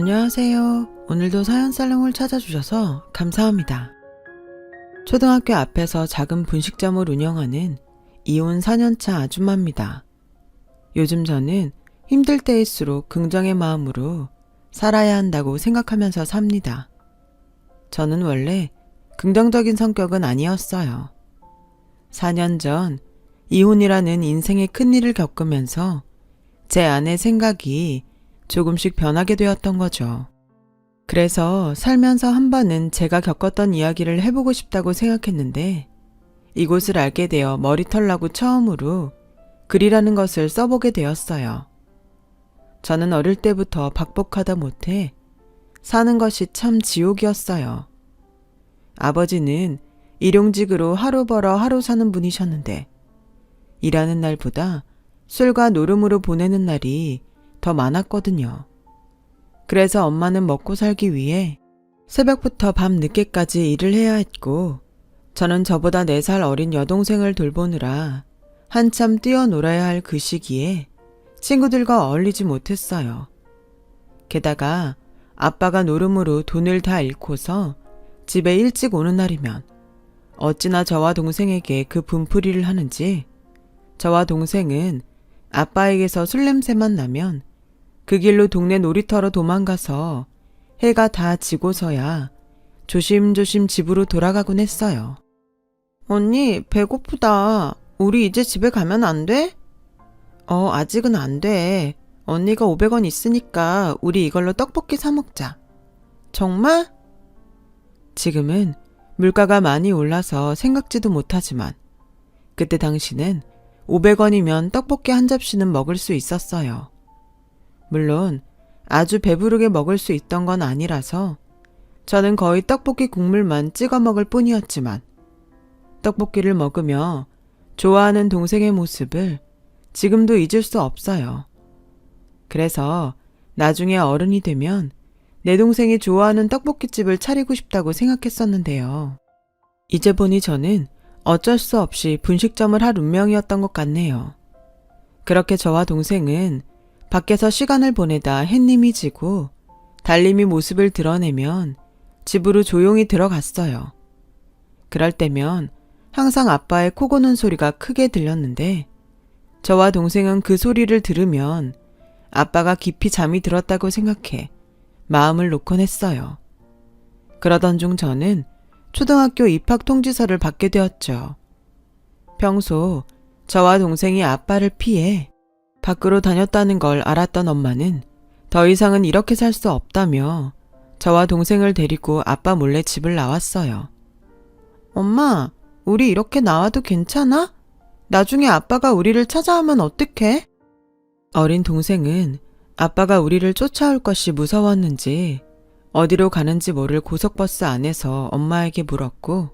안녕하세요. 오늘도 사연살롱을 찾아주셔서 감사합니다. 초등학교 앞에서 작은 분식점을 운영하는 이혼 4년차 아줌마입니다. 요즘 저는 힘들 때일수록 긍정의 마음으로 살아야 한다고 생각하면서 삽니다. 저는 원래 긍정적인 성격은 아니었어요. 4년 전 이혼이라는 인생의 큰일을 겪으면서 제 안의 생각이 조금씩 변하게 되었던 거죠. 그래서 살면서 한 번은 제가 겪었던 이야기를 해보고 싶다고 생각했는데 이곳을 알게 되어 머리털 나고 처음으로 글이라는 것을 써보게 되었어요. 저는 어릴 때부터 박복하다 못해 사는 것이 참 지옥이었어요. 아버지는 일용직으로 하루 벌어 하루 사는 분이셨는데 일하는 날보다 술과 노름으로 보내는 날이 더 많았거든요. 그래서 엄마는 먹고 살기 위해 새벽부터 밤 늦게까지 일을 해야 했고 저는 저보다 4살 어린 여동생을 돌보느라 한참 뛰어놀아야 할 그 시기에 친구들과 어울리지 못했어요. 게다가 아빠가 노름으로 돈을 다 잃고서 집에 일찍 오는 날이면 어찌나 저와 동생에게 그 분풀이를 하는지 저와 동생은 아빠에게서 술 냄새만 나면 그 길로 동네 놀이터로 도망가서 해가 다 지고서야 조심조심 집으로 돌아가곤 했어요. 언니, 배고프다. 우리 이제 집에 가면 안 돼? 아직은 안 돼. 언니가 500원 있으니까 우리 이걸로 떡볶이 사 먹자. 정말? 지금은 물가가 많이 올라서 생각지도 못하지만 그때 당시는 500원이면 떡볶이 한 접시는 먹을 수 있었어요. 물론 아주 배부르게 먹을 수 있던 건 아니라서 저는 거의 떡볶이 국물만 찍어 먹을 뿐이었지만 떡볶이를 먹으며 좋아하는 동생의 모습을 지금도 잊을 수 없어요. 그래서 나중에 어른이 되면 내 동생이 좋아하는 떡볶이집을 차리고 싶다고 생각했었는데요. 이제 보니 저는 어쩔 수 없이 분식점을 할 운명이었던 것 같네요. 그렇게 저와 동생은 밖에서 시간을 보내다 햇님이 지고 달님이 모습을 드러내면 집으로 조용히 들어갔어요. 그럴 때면 항상 아빠의 코 고는 소리가 크게 들렸는데 저와 동생은 그 소리를 들으면 아빠가 깊이 잠이 들었다고 생각해 마음을 놓곤 했어요. 그러던 중 저는 초등학교 입학 통지서를 받게 되었죠. 평소 저와 동생이 아빠를 피해 밖으로 다녔다는 걸 알았던 엄마는 더 이상은 이렇게 살 수 없다며 저와 동생을 데리고 아빠 몰래 집을 나왔어요. 엄마, 우리 이렇게 나와도 괜찮아? 나중에 아빠가 우리를 찾아오면 어떡해? 어린 동생은 아빠가 우리를 쫓아올 것이 무서웠는지 어디로 가는지 모를 고속버스 안에서 엄마에게 물었고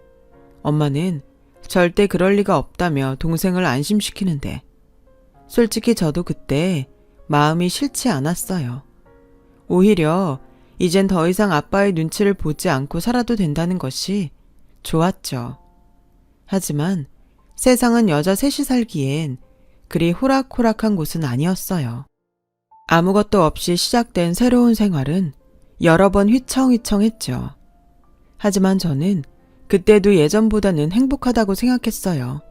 엄마는 절대 그럴 리가 없다며 동생을 안심시키는데 솔직히 저도 그때 마음이 싫지 않았어요. 오히려 이젠 더 이상 아빠의 눈치를 보지 않고 살아도 된다는 것이 좋았죠. 하지만 세상은 여자 셋이 살기엔 그리 호락호락한 곳은 아니었어요. 아무것도 없이 시작된 새로운 생활은 여러 번 휘청휘청했죠. 하지만 저는 그때도 예전보다는 행복하다고 생각했어요.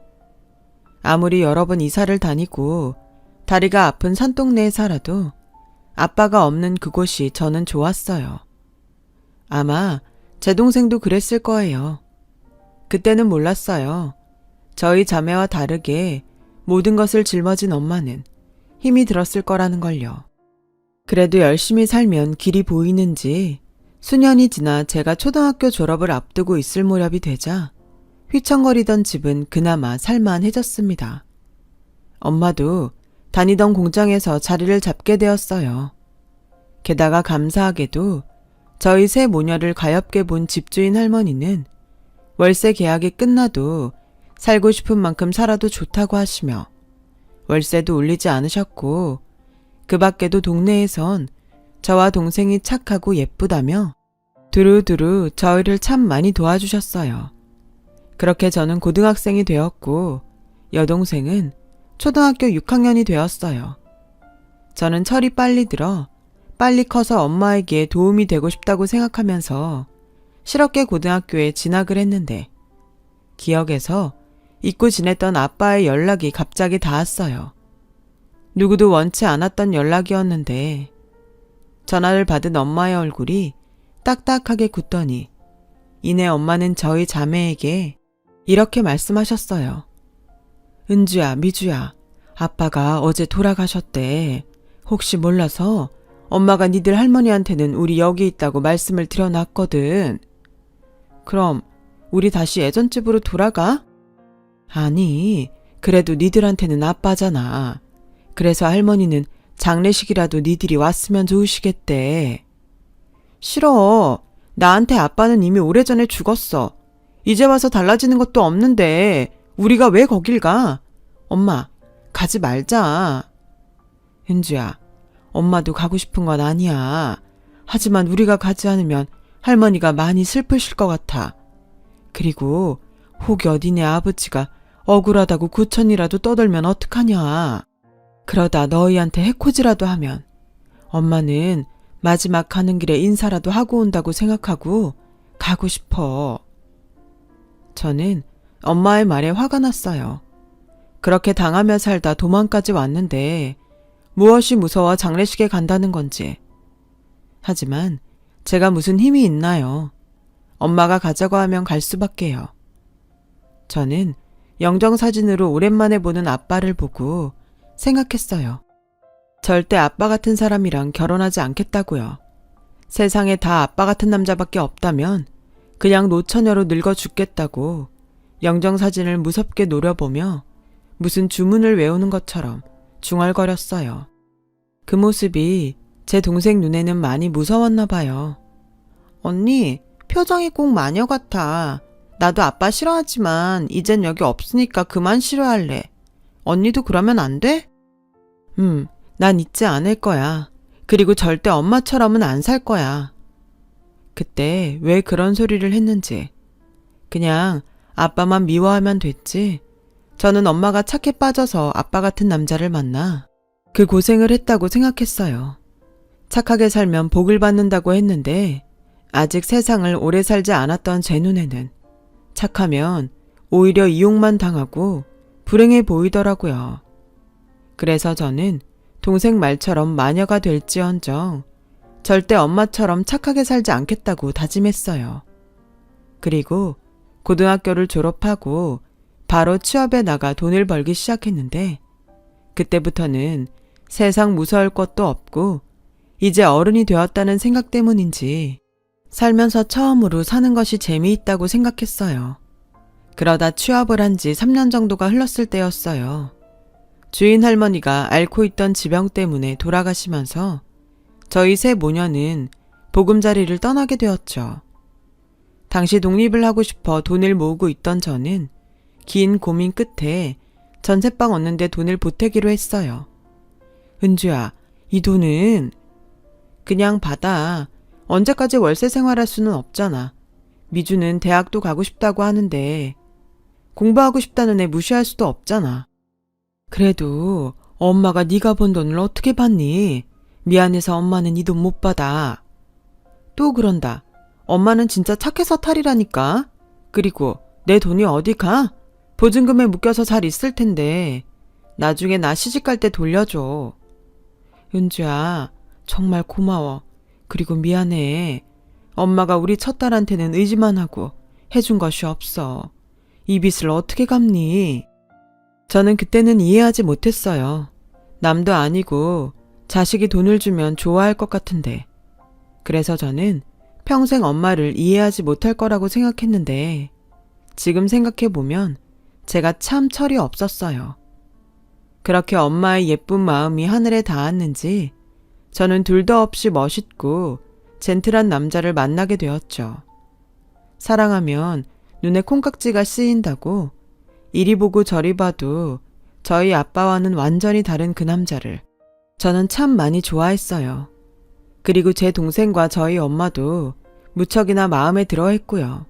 아무리 여러 번 이사를 다니고 다리가 아픈 산동네에 살아도 아빠가 없는 그곳이 저는 좋았어요. 아마 제 동생도 그랬을 거예요. 그때는 몰랐어요. 저희 자매와 다르게 모든 것을 짊어진 엄마는 힘이 들었을 거라는 걸요. 그래도 열심히 살면 길이 보이는지 수년이 지나 제가 초등학교 졸업을 앞두고 있을 무렵이 되자 휘청거리던 집은 그나마 살만해졌습니다. 엄마도 다니던 공장에서 자리를 잡게 되었어요. 게다가 감사하게도 저희 세 모녀를 가엾게 본 집주인 할머니는 월세 계약이 끝나도 살고 싶은 만큼 살아도 좋다고 하시며 월세도 올리지 않으셨고 그 밖에도 동네에선 저와 동생이 착하고 예쁘다며 두루두루 저희를 참 많이 도와주셨어요. 그렇게 저는 고등학생이 되었고 여동생은 초등학교 6학년이 되었어요. 저는 철이 빨리 들어 빨리 커서 엄마에게 도움이 되고 싶다고 생각하면서 실업계 고등학교에 진학을 했는데 기억에서 잊고 지냈던 아빠의 연락이 갑자기 닿았어요. 누구도 원치 않았던 연락이었는데 전화를 받은 엄마의 얼굴이 딱딱하게 굳더니 이내 엄마는 저희 자매에게 이렇게 말씀하셨어요. 은주야, 미주야, 아빠가 어제 돌아가셨대. 혹시 몰라서 엄마가 니들 할머니한테는 우리 여기 있다고 말씀을 드려놨거든. 그럼 우리 다시 예전 집으로 돌아가? 아니, 그래도 니들한테는 아빠잖아. 그래서 할머니는 장례식이라도 니들이 왔으면 좋으시겠대. 싫어. 나한테 아빠는 이미 오래전에 죽었어. 이제 와서 달라지는 것도 없는데 우리가 왜 거길 가? 엄마, 가지 말자. 은주야, 엄마도 가고 싶은 건 아니야. 하지만 우리가 가지 않으면 할머니가 많이 슬프실 것 같아. 그리고 혹여 니네 아버지가 억울하다고 구천이라도 떠들면 어떡하냐. 그러다 너희한테 해코지라도 하면 엄마는 마지막 가는 길에 인사라도 하고 온다고 생각하고 가고 싶어. 저는 엄마의 말에 화가 났어요. 그렇게 당하며 살다 도망까지 왔는데 무엇이 무서워 장례식에 간다는 건지. 하지만 제가 무슨 힘이 있나요? 엄마가 가자고 하면 갈 수밖에요. 저는 영정사진으로 오랜만에 보는 아빠를 보고 생각했어요. 절대 아빠 같은 사람이랑 결혼하지 않겠다고요. 세상에 다 아빠 같은 남자밖에 없다면 그냥 노처녀로 늙어 죽겠다고 영정사진을 무섭게 노려보며 무슨 주문을 외우는 것처럼 중얼거렸어요. 그 모습이 제 동생 눈에는 많이 무서웠나 봐요. 언니, 표정이 꼭 마녀 같아. 나도 아빠 싫어하지만 이젠 여기 없으니까 그만 싫어할래. 언니도 그러면 안 돼? 난 잊지 않을 거야. 그리고 절대 엄마처럼은 안 살 거야. 그때 왜 그런 소리를 했는지. 그냥 아빠만 미워하면 됐지. 저는 엄마가 착해 빠져서 아빠 같은 남자를 만나 그 고생을 했다고 생각했어요. 착하게 살면 복을 받는다고 했는데 아직 세상을 오래 살지 않았던 제 눈에는 착하면 오히려 이용만 당하고 불행해 보이더라고요. 그래서 저는 동생 말처럼 마녀가 될지언정 절대 엄마처럼 착하게 살지 않겠다고 다짐했어요. 그리고 고등학교를 졸업하고 바로 취업에 나가 돈을 벌기 시작했는데 그때부터는 세상 무서울 것도 없고 이제 어른이 되었다는 생각 때문인지 살면서 처음으로 사는 것이 재미있다고 생각했어요. 그러다 취업을 한 지 3년 정도가 흘렀을 때였어요. 주인 할머니가 앓고 있던 지병 때문에 돌아가시면서 저희 세 모녀는 보금자리를 떠나게 되었죠. 당시 독립을 하고 싶어 돈을 모으고 있던 저는 긴 고민 끝에 전셋방 얻는데 돈을 보태기로 했어요. 은주야, 이 돈은 그냥 받아. 언제까지 월세 생활할 수는 없잖아. 미주는 대학도 가고 싶다고 하는데 공부하고 싶다는 애 무시할 수도 없잖아. 그래도 엄마가 네가 번 돈을 어떻게 받니? 미안해서 엄마는 이 돈 못 받아. 또 그런다. 엄마는 진짜 착해서 탈이라니까. 그리고 내 돈이 어디 가? 보증금에 묶여서 잘 있을 텐데 나중에 나 시집갈 때 돌려줘. 은주야, 정말 고마워. 그리고 미안해. 엄마가 우리 첫딸한테는 의지만 하고 해준 것이 없어. 이 빚을 어떻게 갚니? 저는 그때는 이해하지 못했어요. 남도 아니고 자식이 돈을 주면 좋아할 것 같은데. 그래서 저는 평생 엄마를 이해하지 못할 거라고 생각했는데 지금 생각해보면 제가 참 철이 없었어요. 그렇게 엄마의 예쁜 마음이 하늘에 닿았는지 저는 둘도 없이 멋있고 젠틀한 남자를 만나게 되었죠. 사랑하면 눈에 콩깍지가 쓰인다고 이리 보고 저리 봐도 저희 아빠와는 완전히 다른 그 남자를 저는 참 많이 좋아했어요. 그리고 제 동생과 저희 엄마도 무척이나 마음에 들어 했고요.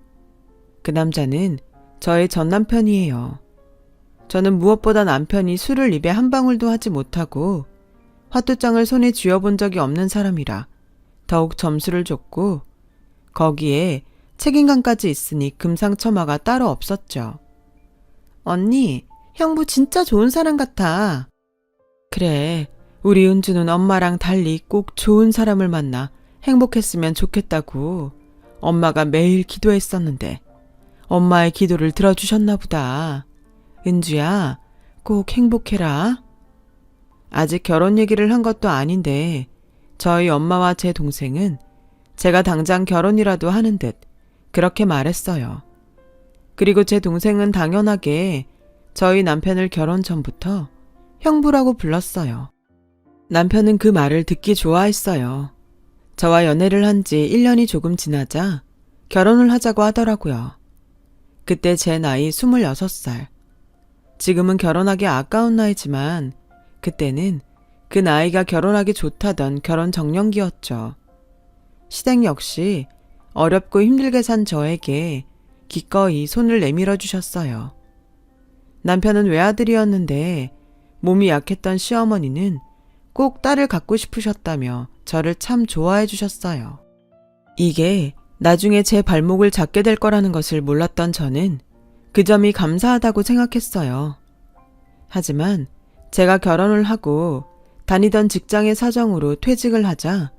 그 남자는 저의 전 남편이에요. 저는 무엇보다 남편이 술을 입에 한 방울도 하지 못하고 화투장을 손에 쥐어본 적이 없는 사람이라 더욱 점수를 줬고 거기에 책임감까지 있으니 금상첨화가 따로 없었죠. 언니, 형부 진짜 좋은 사람 같아. 그래, 우리 은주는 엄마랑 달리 꼭 좋은 사람을 만나 행복했으면 좋겠다고 엄마가 매일 기도했었는데 엄마의 기도를 들어주셨나 보다. 은주야, 꼭 행복해라. 아직 결혼 얘기를 한 것도 아닌데 저희 엄마와 제 동생은 제가 당장 결혼이라도 하는 듯 그렇게 말했어요. 그리고 제 동생은 당연하게 저희 남편을 결혼 전부터 형부라고 불렀어요. 남편은 그 말을 듣기 좋아했어요. 저와 연애를 한 지 1년이 조금 지나자 결혼을 하자고 하더라고요. 그때 제 나이 26살. 지금은 결혼하기 아까운 나이지만 그때는 그 나이가 결혼하기 좋다던 결혼 정년기였죠. 시댁 역시 어렵고 힘들게 산 저에게 기꺼이 손을 내밀어 주셨어요. 남편은 외아들이었는데 몸이 약했던 시어머니는 꼭 딸을 갖고 싶으셨다며 저를 참 좋아해 주셨어요. 이게 나중에 제 발목을 잡게 될 거라는 것을 몰랐던 저는 그 점이 감사하다고 생각했어요. 하지만 제가 결혼을 하고 다니던 직장의 사정으로 퇴직을 하자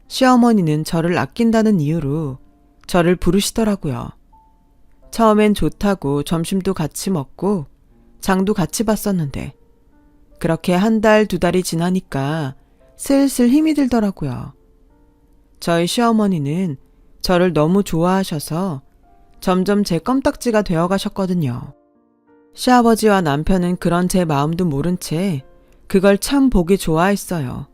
시어머니는 저를 아낀다는 이유로 저를 부르시더라고요. 처음엔 좋다고 점심도 같이 먹고 장도 같이 봤었는데 그렇게 한 달, 두 달이 지나니까 슬슬 힘이 들더라고요. 저희 시어머니는 저를 너무 좋아하셔서 점점 제 껌딱지가 되어 가셨거든요. 시아버지와 남편은 그런 제 마음도 모른 채 그걸 참 보기 좋아했어요.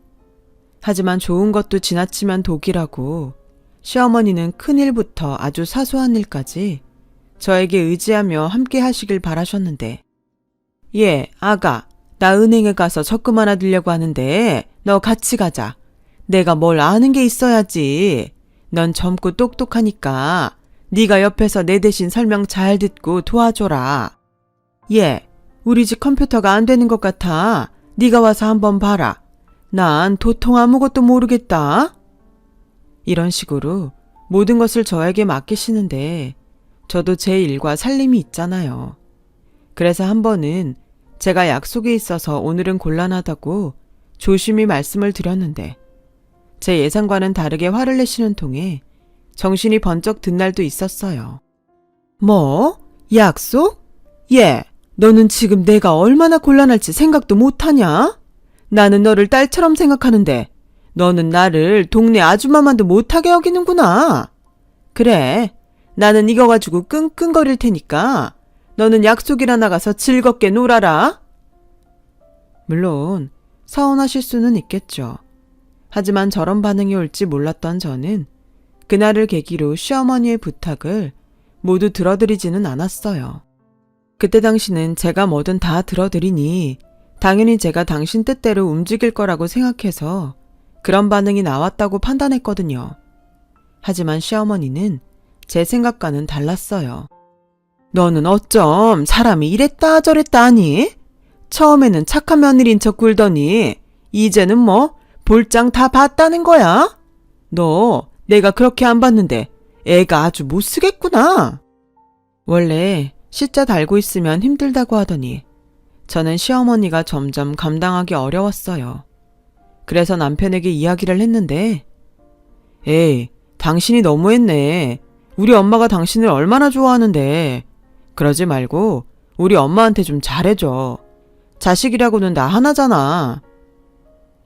하지만 좋은 것도 지나치면 독이라고 시어머니는 큰일부터 아주 사소한 일까지 저에게 의지하며 함께 하시길 바라셨는데 예, 아가, 나 은행에 가서 적금 하나 들려고 하는데 너 같이 가자. 내가 뭘 아는 게 있어야지. 넌 젊고 똑똑하니까 네가 옆에서 내 대신 설명 잘 듣고 도와줘라. 예, 우리 집 컴퓨터가 안 되는 것 같아. 네가 와서 한번 봐라. 난 도통 아무것도 모르겠다. 이런 식으로 모든 것을 저에게 맡기시는데 저도 제 일과 살림이 있잖아요. 그래서 한 번은 제가 약속이 있어서 오늘은 곤란하다고 조심히 말씀을 드렸는데 제 예상과는 다르게 화를 내시는 통에 정신이 번쩍 든 날도 있었어요. 뭐? 약속? 예, 너는 지금 내가 얼마나 곤란할지 생각도 못하냐? 나는 너를 딸처럼 생각하는데 너는 나를 동네 아줌마만도 못하게 여기는구나. 그래, 나는 이거 가지고 끙끙거릴 테니까 너는 약속이나 나가서 즐겁게 놀아라. 물론 서운하실 수는 있겠죠. 하지만 저런 반응이 올지 몰랐던 저는 그날을 계기로 시어머니의 부탁을 모두 들어드리지는 않았어요. 그때 당시는 제가 뭐든 다 들어드리니 당연히 제가 당신 뜻대로 움직일 거라고 생각해서 그런 반응이 나왔다고 판단했거든요. 하지만 시어머니는 제 생각과는 달랐어요. 너는 어쩜 사람이 이랬다 저랬다 하니? 처음에는 착한 며느리인 척 굴더니 이제는 뭐 볼장 다 봤다는 거야? 너 내가 그렇게 안 봤는데 애가 아주 못 쓰겠구나. 원래 시자 달고 있으면 힘들다고 하더니 저는 시어머니가 점점 감당하기 어려웠어요. 그래서 남편에게 이야기를 했는데 에이, 당신이 너무했네. 우리 엄마가 당신을 얼마나 좋아하는데. 그러지 말고 우리 엄마한테 좀 잘해줘. 자식이라고는 나 하나잖아.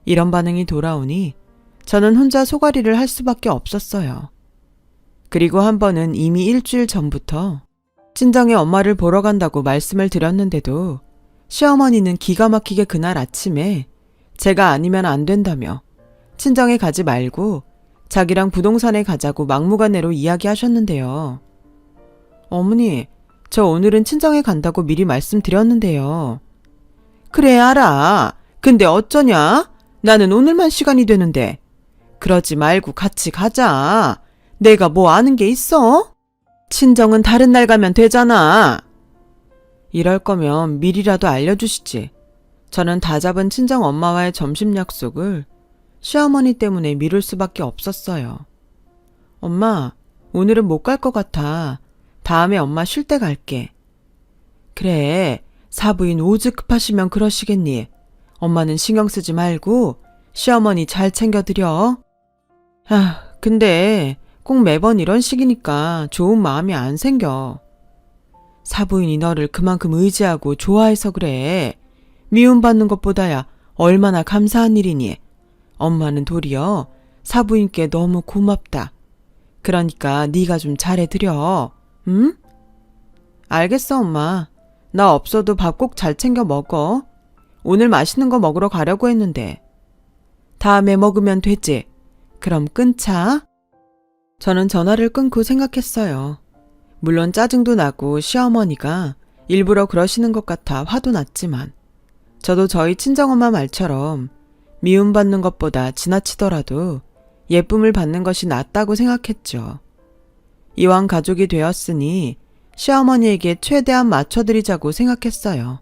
이런 반응이 돌아오니 저는 혼자 소가리를 할 수밖에 없었어요. 그리고 한 번은 이미 일주일 전부터 친정에 엄마를 보러 간다고 말씀을 드렸는데도 시어머니는 기가 막히게 그날 아침에 제가 아니면 안 된다며 친정에 가지 말고 자기랑 부동산에 가자고 막무가내로 이야기하셨는데요. 어머니, 저 오늘은 친정에 간다고 미리 말씀드렸는데요. 그래, 알아. 근데 어쩌냐? 나는 오늘만 시간이 되는데. 그러지 말고 같이 가자. 내가 뭐 아는 게 있어? 친정은 다른 날 가면 되잖아. 이럴 거면 미리라도 알려주시지. 저는 다 잡은 친정 엄마와의 점심 약속을 시어머니 때문에 미룰 수밖에 없었어요. 엄마, 오늘은 못 갈 것 같아. 다음에 엄마 쉴 때 갈게. 그래, 사부인 오즈 급하시면 그러시겠니. 엄마는 신경 쓰지 말고 시어머니 잘 챙겨드려. 근데 꼭 매번 이런 식이니까 좋은 마음이 안 생겨. 사부인이 너를 그만큼 의지하고 좋아해서 그래. 미움받는 것보다야 얼마나 감사한 일이니. 엄마는 도리어 사부인께 너무 고맙다. 그러니까 네가 좀 잘해드려. 응? 알겠어, 엄마. 나 없어도 밥 꼭 잘 챙겨 먹어. 오늘 맛있는 거 먹으러 가려고 했는데. 다음에 먹으면 되지. 그럼 끊자. 저는 전화를 끊고 생각했어요. 물론 짜증도 나고 시어머니가 일부러 그러시는 것 같아 화도 났지만 저도 저희 친정엄마 말처럼 미움받는 것보다 지나치더라도 예쁨을 받는 것이 낫다고 생각했죠. 이왕 가족이 되었으니 시어머니에게 최대한 맞춰드리자고 생각했어요.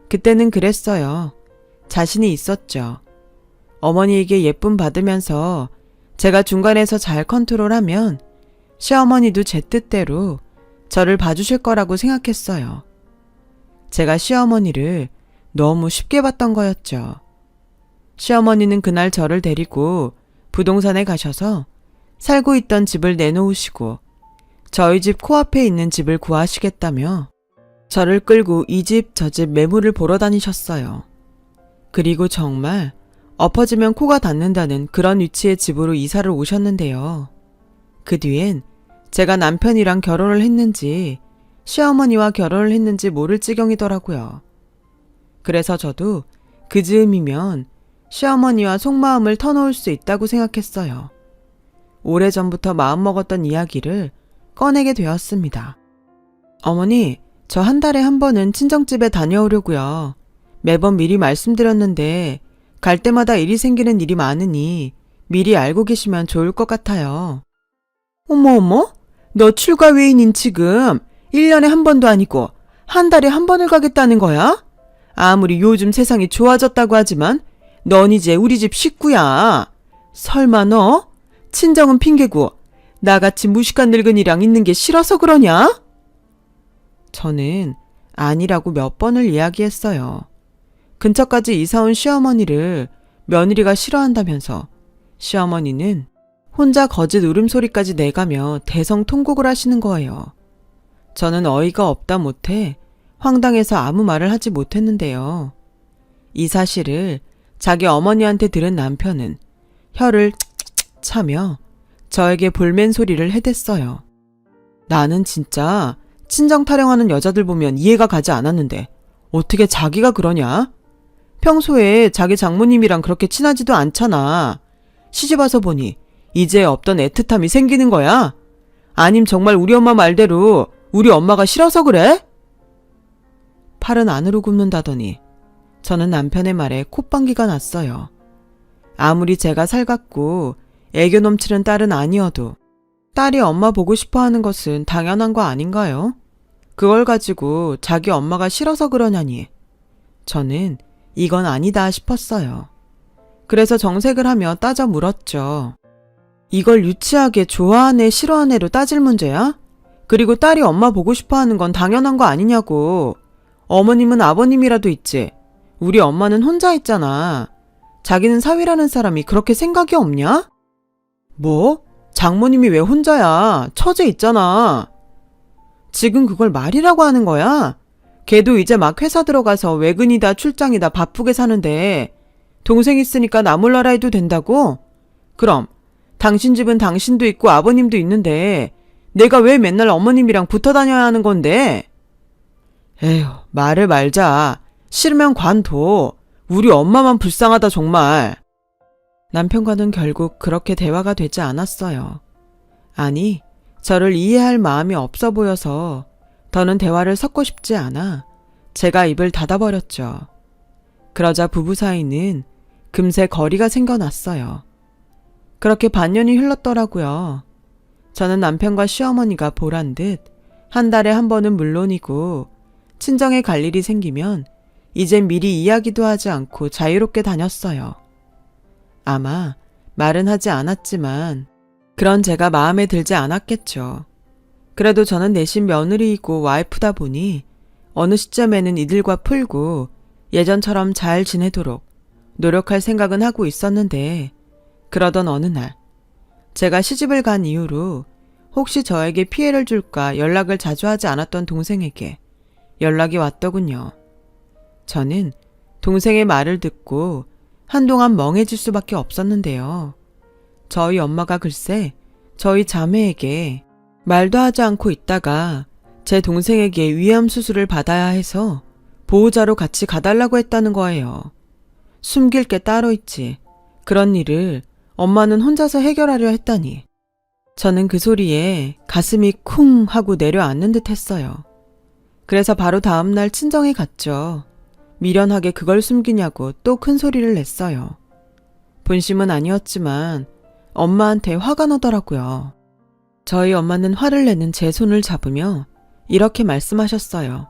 그때는 그랬어요. 자신이 있었죠. 어머니에게 예쁨 받으면서 제가 중간에서 잘 컨트롤하면 시어머니도 제 뜻대로 저를 봐주실 거라고 생각했어요. 제가 시어머니를 너무 쉽게 봤던 거였죠. 시어머니는 그날 저를 데리고 부동산에 가셔서 살고 있던 집을 내놓으시고 저희 집 코앞에 있는 집을 구하시겠다며 저를 끌고 이 집 저 집 매물을 보러 다니셨어요. 그리고 정말 엎어지면 코가 닿는다는 그런 위치의 집으로 이사를 오셨는데요. 그 뒤엔 제가 남편이랑 결혼을 했는지 시어머니와 결혼을 했는지 모를 지경이더라고요. 그래서 저도 그 즈음이면 시어머니와 속마음을 터놓을 수 있다고 생각했어요. 오래전부터 마음먹었던 이야기를 꺼내게 되었습니다. 어머니, 저 한 달에 한 번은 친정집에 다녀오려고요. 매번 미리 말씀드렸는데 갈 때마다 일이 생기는 일이 많으니 미리 알고 계시면 좋을 것 같아요. 어머, 너 출가 외인인 지금 1년에 한 번도 아니고 한 달에 한 번을 가겠다는 거야? 아무리 요즘 세상이 좋아졌다고 하지만 넌 이제 우리 집 식구야. 설마 너 친정은 핑계고 나같이 무식한 늙은이랑 있는 게 싫어서 그러냐? 저는 아니라고 몇 번을 이야기했어요. 근처까지 이사온 시어머니를 며느리가 싫어한다면서 시어머니는 혼자 거짓 울음소리까지 내가며 대성통곡을 하시는 거예요. 저는 어이가 없다 못해 황당해서 아무 말을 하지 못했는데요. 이 사실을 자기 어머니한테 들은 남편은 혀를 차며 저에게 볼멘 소리를 해댔어요. 나는 진짜 친정 타령하는 여자들 보면 이해가 가지 않았는데 어떻게 자기가 그러냐? 평소에 자기 장모님이랑 그렇게 친하지도 않잖아. 시집와서 보니 이제 없던 애틋함이 생기는 거야? 아님 정말 우리 엄마 말대로 우리 엄마가 싫어서 그래? 팔은 안으로 굽는다더니 저는 남편의 말에 콧방귀가 났어요. 아무리 제가 살갑고 애교 넘치는 딸은 아니어도 딸이 엄마 보고 싶어 하는 것은 당연한 거 아닌가요? 그걸 가지고 자기 엄마가 싫어서 그러냐니. 저는 이건 아니다 싶었어요. 그래서 정색을 하며 따져 물었죠. 이걸 유치하게 좋아하네 싫어하네로 따질 문제야? 그리고 딸이 엄마 보고 싶어 하는 건 당연한 거 아니냐고. 어머님은 아버님이라도 있지. 우리 엄마는 혼자 있잖아. 자기는 사위라는 사람이 그렇게 생각이 없냐? 뭐? 장모님이 왜 혼자야? 처제 있잖아. 지금 그걸 말이라고 하는 거야? 걔도 이제 막 회사 들어가서 외근이다 출장이다 바쁘게 사는데 동생 있으니까 나 몰라라 해도 된다고? 그럼 당신 집은 당신도 있고 아버님도 있는데 내가 왜 맨날 어머님이랑 붙어 다녀야 하는 건데? 에휴, 말을 말자. 싫으면 관둬. 우리 엄마만 불쌍하다 정말. 남편과는 결국 그렇게 대화가 되지 않았어요. 아니, 저를 이해할 마음이 없어 보여서 더는 대화를 섞고 싶지 않아 제가 입을 닫아버렸죠. 그러자 부부 사이는 금세 거리가 생겨났어요. 그렇게 반년이 흘렀더라고요. 저는 남편과 시어머니가 보란 듯 한 달에 한 번은 물론이고 친정에 갈 일이 생기면 이젠 미리 이야기도 하지 않고 자유롭게 다녔어요. 아마 말은 하지 않았지만 그런 제가 마음에 들지 않았겠죠. 그래도 저는 내심 며느리이고 와이프다 보니 어느 시점에는 이들과 풀고 예전처럼 잘 지내도록 노력할 생각은 하고 있었는데, 그러던 어느 날 제가 시집을 간 이후로 혹시 저에게 피해를 줄까 연락을 자주 하지 않았던 동생에게 연락이 왔더군요. 저는 동생의 말을 듣고 한동안 멍해질 수밖에 없었는데요. 저희 엄마가 글쎄 저희 자매에게 말도 하지 않고 있다가 제 동생에게 위암 수술을 받아야 해서 보호자로 같이 가달라고 했다는 거예요. 숨길 게 따로 있지. 그런 일을 엄마는 혼자서 해결하려 했다니. 저는 그 소리에 가슴이 쿵 하고 내려앉는 듯 했어요. 그래서 바로 다음날 친정에 갔죠. 미련하게 그걸 숨기냐고 또 큰 소리를 냈어요. 본심은 아니었지만 엄마한테 화가 나더라고요. 저희 엄마는 화를 내는 제 손을 잡으며 이렇게 말씀하셨어요.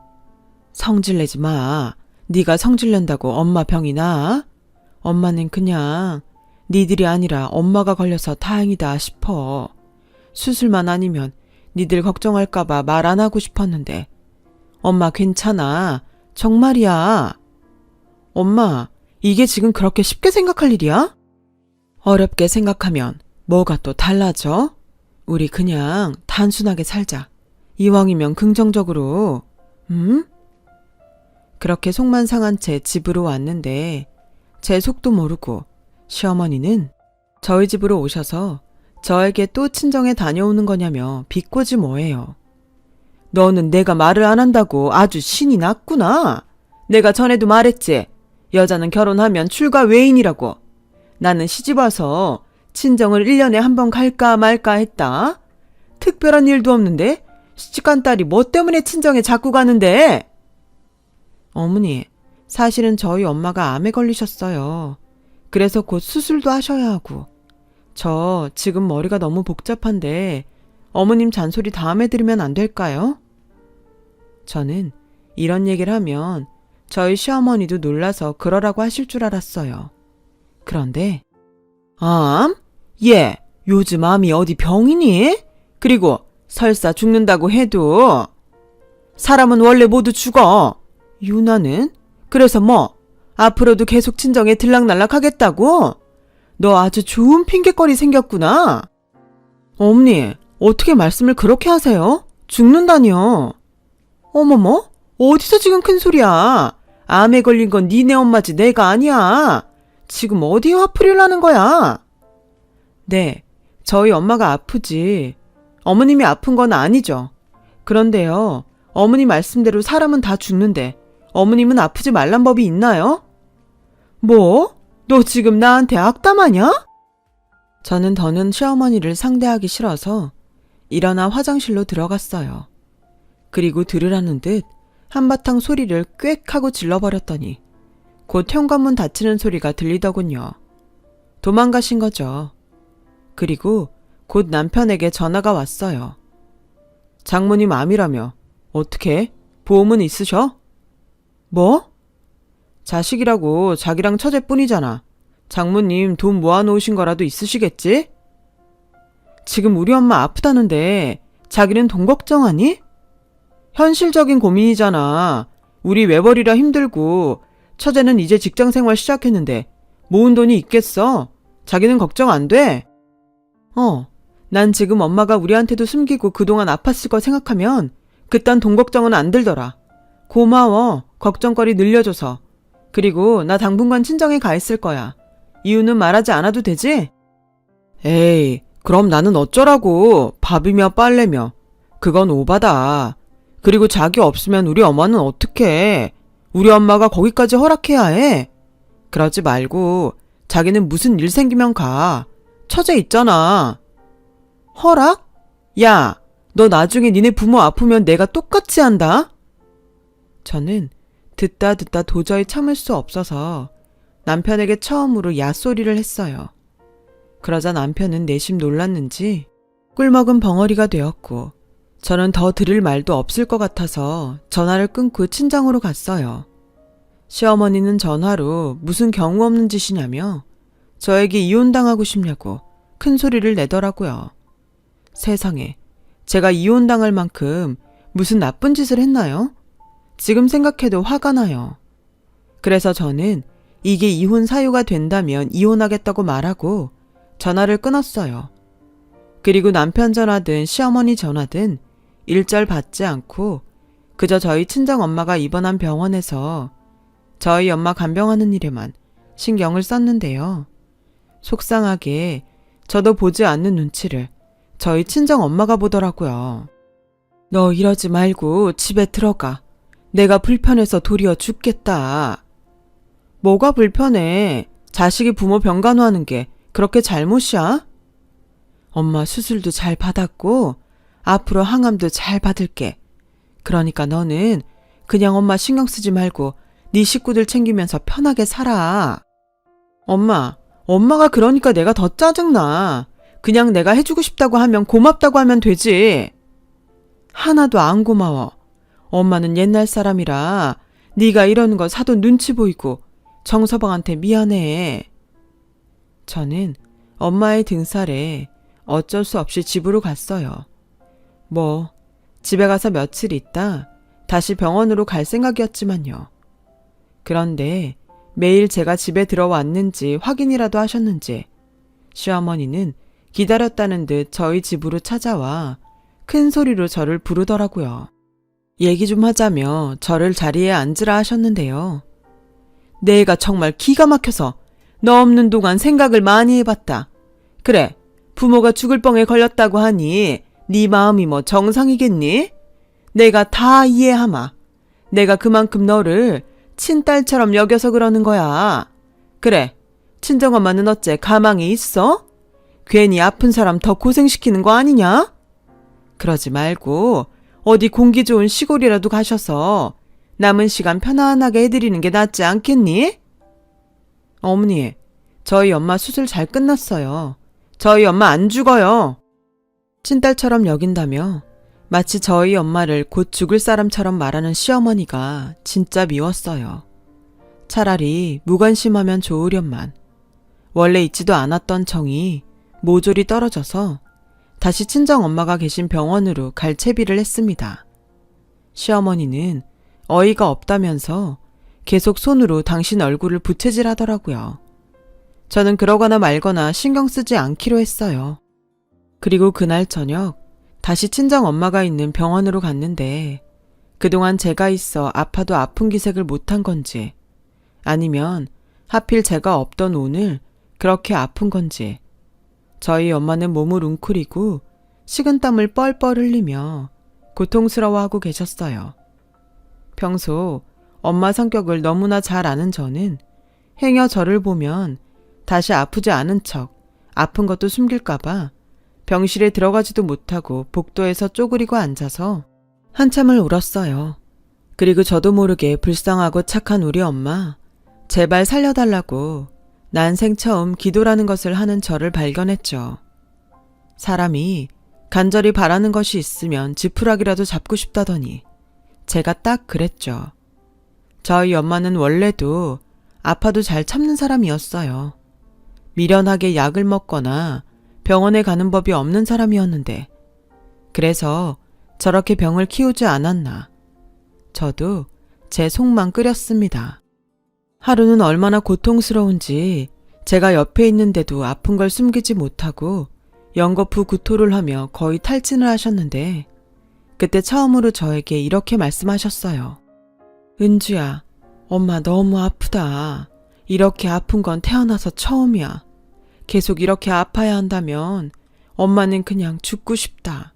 성질내지 마. 네가 성질낸다고 엄마 병이 나? 엄마는 그냥 니들이 아니라 엄마가 걸려서 다행이다 싶어. 수술만 아니면 니들 걱정할까봐 말 안 하고 싶었는데 엄마 괜찮아. 정말이야. 엄마, 이게 지금 그렇게 쉽게 생각할 일이야? 어렵게 생각하면 뭐가 또 달라져? 우리 그냥 단순하게 살자. 이왕이면 긍정적으로. 그렇게 속만 상한 채 집으로 왔는데 제 속도 모르고 시어머니는 저희 집으로 오셔서 저에게 또 친정에 다녀오는 거냐며 비꼬지 뭐예요. 너는 내가 말을 안 한다고 아주 신이 났구나. 내가 전에도 말했지. 여자는 결혼하면 출가 외인이라고. 나는 시집와서 친정을 1년에 한 번 갈까 말까 했다. 특별한 일도 없는데 시집간 딸이 뭐 때문에 친정에 자꾸 가는데? 어머니, 사실은 저희 엄마가 암에 걸리셨어요. 그래서 곧 수술도 하셔야 하고. 저 지금 머리가 너무 복잡한데 어머님 잔소리 다음에 들으면 안 될까요? 저는 이런 얘기를 하면 저희 시어머니도 놀라서 그러라고 하실 줄 알았어요. 그런데 암? 얘 요즘 암이 어디 병이니? 그리고 설사 죽는다고 해도 사람은 원래 모두 죽어. 유나는? 그래서 뭐 앞으로도 계속 친정에 들락날락 하겠다고? 너 아주 좋은 핑계거리 생겼구나. 어머니, 어떻게 말씀을 그렇게 하세요? 죽는다니요. 어머머, 어디서 지금 큰 소리야. 암에 걸린 건 니네 엄마지 내가 아니야. 지금 어디에 화풀이를 하는 거야? 네, 저희 엄마가 아프지. 어머님이 아픈 건 아니죠. 그런데요, 어머니 말씀대로 사람은 다 죽는데 어머님은 아프지 말란 법이 있나요? 뭐? 너 지금 나한테 악담하냐? 저는 더는 시어머니를 상대하기 싫어서 일어나 화장실로 들어갔어요. 그리고 들으라는 듯 한바탕 소리를 꽥 하고 질러버렸더니 곧 현관문 닫히는 소리가 들리더군요. 도망가신 거죠. 그리고 곧 남편에게 전화가 왔어요. 장모님 암이라며. 어떻게? 보험은 있으셔? 뭐? 자식이라고 자기랑 처제뿐이잖아. 장모님 돈 모아놓으신 거라도 있으시겠지? 지금 우리 엄마 아프다는데 자기는 돈 걱정하니? 현실적인 고민이잖아. 우리 외벌이라 힘들고 처제는 이제 직장생활 시작했는데 모은 돈이 있겠어? 자기는 걱정 안 돼? 난 지금 엄마가 우리한테도 숨기고 그동안 아팠을 거 생각하면 그딴 돈 걱정은 안 들더라. 고마워. 걱정거리 늘려줘서. 그리고 나 당분간 친정에 가 있을 거야. 이유는 말하지 않아도 되지? 에이, 그럼 나는 어쩌라고. 밥이며 빨래며. 그건 오바다. 그리고 자기 없으면 우리 엄마는 어떡해. 우리 엄마가 거기까지 허락해야 해. 그러지 말고 자기는 무슨 일 생기면 가. 처제 있잖아. 허락? 야, 너 나중에 니네 부모 아프면 내가 똑같이 한다. 저는 듣다 도저히 참을 수 없어서 남편에게 처음으로 야소리를 했어요. 그러자 남편은 내심 놀랐는지 꿀먹은 벙어리가 되었고 저는 더 들을 말도 없을 것 같아서 전화를 끊고 친정으로 갔어요. 시어머니는 전화로 무슨 경우 없는 짓이냐며 저에게 이혼당하고 싶냐고 큰 소리를 내더라고요. 세상에, 제가 이혼당할 만큼 무슨 나쁜 짓을 했나요? 지금 생각해도 화가 나요. 그래서 저는 이게 이혼 사유가 된다면 이혼하겠다고 말하고 전화를 끊었어요. 그리고 남편 전화든 시어머니 전화든 일절 받지 않고 그저 저희 친정엄마가 입원한 병원에서 저희 엄마 간병하는 일에만 신경을 썼는데요. 속상하게 저도 보지 않는 눈치를 저희 친정엄마가 보더라고요. 너 이러지 말고 집에 들어가. 내가 불편해서 도리어 죽겠다. 뭐가 불편해? 자식이 부모 병간호하는 게 그렇게 잘못이야? 엄마 수술도 잘 받았고 앞으로 항암도 잘 받을게. 그러니까 너는 그냥 엄마 신경 쓰지 말고 네 식구들 챙기면서 편하게 살아. 엄마가 그러니까 내가 더 짜증나. 그냥 내가 해주고 싶다고 하면 고맙다고 하면 되지. 하나도 안 고마워. 엄마는 옛날 사람이라 네가 이러는 거 사돈 눈치 보이고 정서방한테 미안해. 저는 엄마의 등살에 어쩔 수 없이 집으로 갔어요. 집에 가서 며칠 있다 다시 병원으로 갈 생각이었지만요. 그런데 매일 제가 집에 들어왔는지 확인이라도 하셨는지 시어머니는 기다렸다는 듯 저희 집으로 찾아와 큰 소리로 저를 부르더라고요. 얘기 좀 하자며 저를 자리에 앉으라 하셨는데요. 내가 정말 기가 막혀서 너 없는 동안 생각을 많이 해봤다. 그래, 부모가 죽을 뻥에 걸렸다고 하니 네 마음이 뭐 정상이겠니? 내가 다 이해하마. 내가 그만큼 너를 친딸처럼 여겨서 그러는 거야. 그래, 친정엄마는 어째 가망이 있어? 괜히 아픈 사람 더 고생시키는 거 아니냐? 그러지 말고 어디 공기 좋은 시골이라도 가셔서 남은 시간 편안하게 해드리는 게 낫지 않겠니? 어머니, 저희 엄마 수술 잘 끝났어요. 저희 엄마 안 죽어요. 친딸처럼 여긴다며 마치 저희 엄마를 곧 죽을 사람처럼 말하는 시어머니가 진짜 미웠어요. 차라리 무관심하면 좋으련만. 원래 있지도 않았던 정이 모조리 떨어져서 다시 친정엄마가 계신 병원으로 갈 채비를 했습니다. 시어머니는 어이가 없다면서 계속 손으로 당신 얼굴을 부채질하더라고요. 저는 그러거나 말거나 신경 쓰지 않기로 했어요. 그리고 그날 저녁 다시 친정엄마가 있는 병원으로 갔는데 그동안 제가 있어 아파도 아픈 기색을 못한 건지 아니면 하필 제가 없던 오늘 그렇게 아픈 건지 저희 엄마는 몸을 웅크리고 식은땀을 뻘뻘 흘리며 고통스러워하고 계셨어요. 평소 엄마 성격을 너무나 잘 아는 저는 행여 저를 보면 다시 아프지 않은 척 아픈 것도 숨길까봐 병실에 들어가지도 못하고 복도에서 쪼그리고 앉아서 한참을 울었어요. 그리고 저도 모르게 불쌍하고 착한 우리 엄마, 제발 살려달라고 난생 처음 기도라는 것을 하는 저를 발견했죠. 사람이 간절히 바라는 것이 있으면 지푸라기라도 잡고 싶다더니 제가 딱 그랬죠. 저희 엄마는 원래도 아파도 잘 참는 사람이었어요. 미련하게 약을 먹거나 병원에 가는 법이 없는 사람이었는데 그래서 저렇게 병을 키우지 않았나. 저도 제 속만 끓였습니다. 하루는 얼마나 고통스러운지 제가 옆에 있는데도 아픈 걸 숨기지 못하고 연거푸 구토를 하며 거의 탈진을 하셨는데 그때 처음으로 저에게 이렇게 말씀하셨어요. 은주야, 엄마 너무 아프다. 이렇게 아픈 건 태어나서 처음이야. 계속 이렇게 아파야 한다면 엄마는 그냥 죽고 싶다.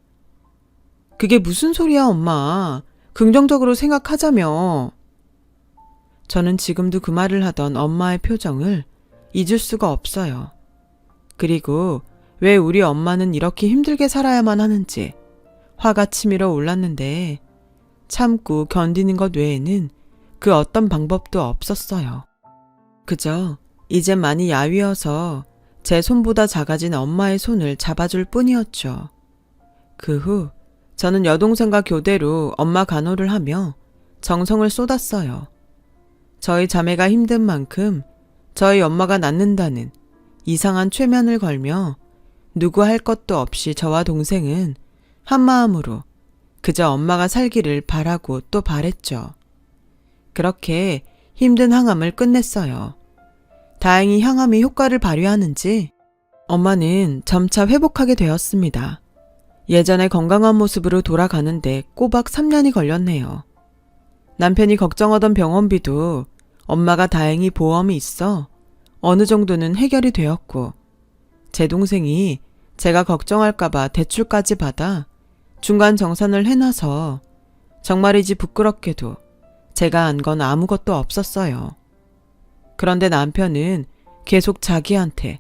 그게 무슨 소리야, 엄마. 긍정적으로 생각하자며. 저는 지금도 그 말을 하던 엄마의 표정을 잊을 수가 없어요. 그리고 왜 우리 엄마는 이렇게 힘들게 살아야만 하는지 화가 치밀어 올랐는데 참고 견디는 것 외에는 그 어떤 방법도 없었어요. 그저 이젠 많이 야위어서 제 손보다 작아진 엄마의 손을 잡아줄 뿐이었죠. 그 후 저는 여동생과 교대로 엄마 간호를 하며 정성을 쏟았어요. 저희 자매가 힘든 만큼 저희 엄마가 낫는다는 이상한 최면을 걸며 누구 할 것도 없이 저와 동생은 한마음으로 그저 엄마가 살기를 바라고 또 바랬죠. 그렇게 힘든 항암을 끝냈어요. 다행히 항암이 효과를 발휘하는지 엄마는 점차 회복하게 되었습니다. 예전의 건강한 모습으로 돌아가는데 꼬박 3년이 걸렸네요. 남편이 걱정하던 병원비도 엄마가 다행히 보험이 있어 어느 정도는 해결이 되었고, 제 동생이 제가 걱정할까봐 대출까지 받아 중간 정산을 해놔서 정말이지 부끄럽게도 제가 안 건 아무것도 없었어요. 그런데 남편은 계속 자기한테,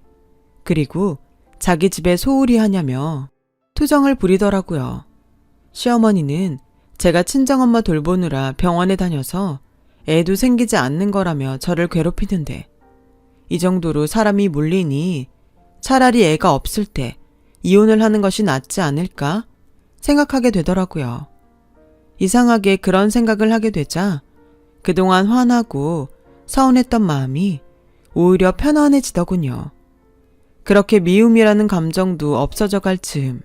그리고 자기 집에 소홀히 하냐며 투정을 부리더라고요. 시어머니는 제가 친정엄마 돌보느라 병원에 다녀서 애도 생기지 않는 거라며 저를 괴롭히는데, 이 정도로 사람이 물리니 차라리 애가 없을 때 이혼을 하는 것이 낫지 않을까 생각하게 되더라고요. 이상하게 그런 생각을 하게 되자 그동안 화나고 서운했던 마음이 오히려 편안해지더군요. 그렇게 미움이라는 감정도 없어져 갈 즈음,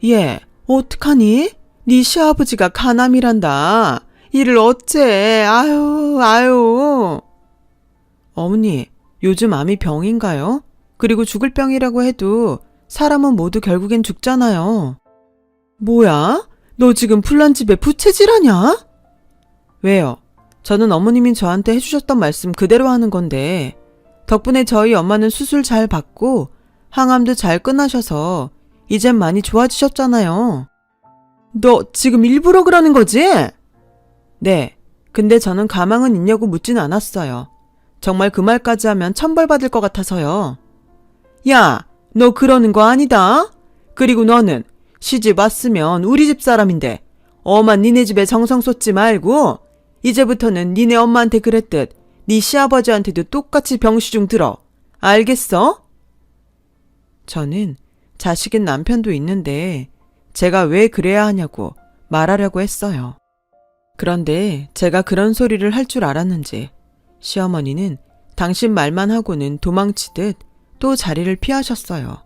얘 어떡하니? 네 시아버지가 간암이란다. 이를 어째? 아유. 어머니, 요즘 암이 병인가요? 그리고 죽을 병이라고 해도 사람은 모두 결국엔 죽잖아요. 뭐야? 너 지금 풀란집에 부채질하냐? 왜요? 저는 어머님이 저한테 해주셨던 말씀 그대로 하는 건데, 덕분에 저희 엄마는 수술 잘 받고 항암도 잘 끝나셔서 이젠 많이 좋아지셨잖아요. 너 지금 일부러 그러는 거지? 네. 근데 저는 가망은 있냐고 묻진 않았어요. 정말 그 말까지 하면 천벌받을 것 같아서요. 야, 너 그러는 거 아니다. 그리고 너는 시집 왔으면 우리 집 사람인데 엄마 니네 집에 정성 쏟지 말고 이제부터는 니네 엄마한테 그랬듯 네 시아버지한테도 똑같이 병시중 들어. 알겠어? 저는 자식인 남편도 있는데 제가 왜 그래야 하냐고 말하려고 했어요. 그런데 제가 그런 소리를 할 줄 알았는지 시어머니는 당신 말만 하고는 도망치듯 또 자리를 피하셨어요.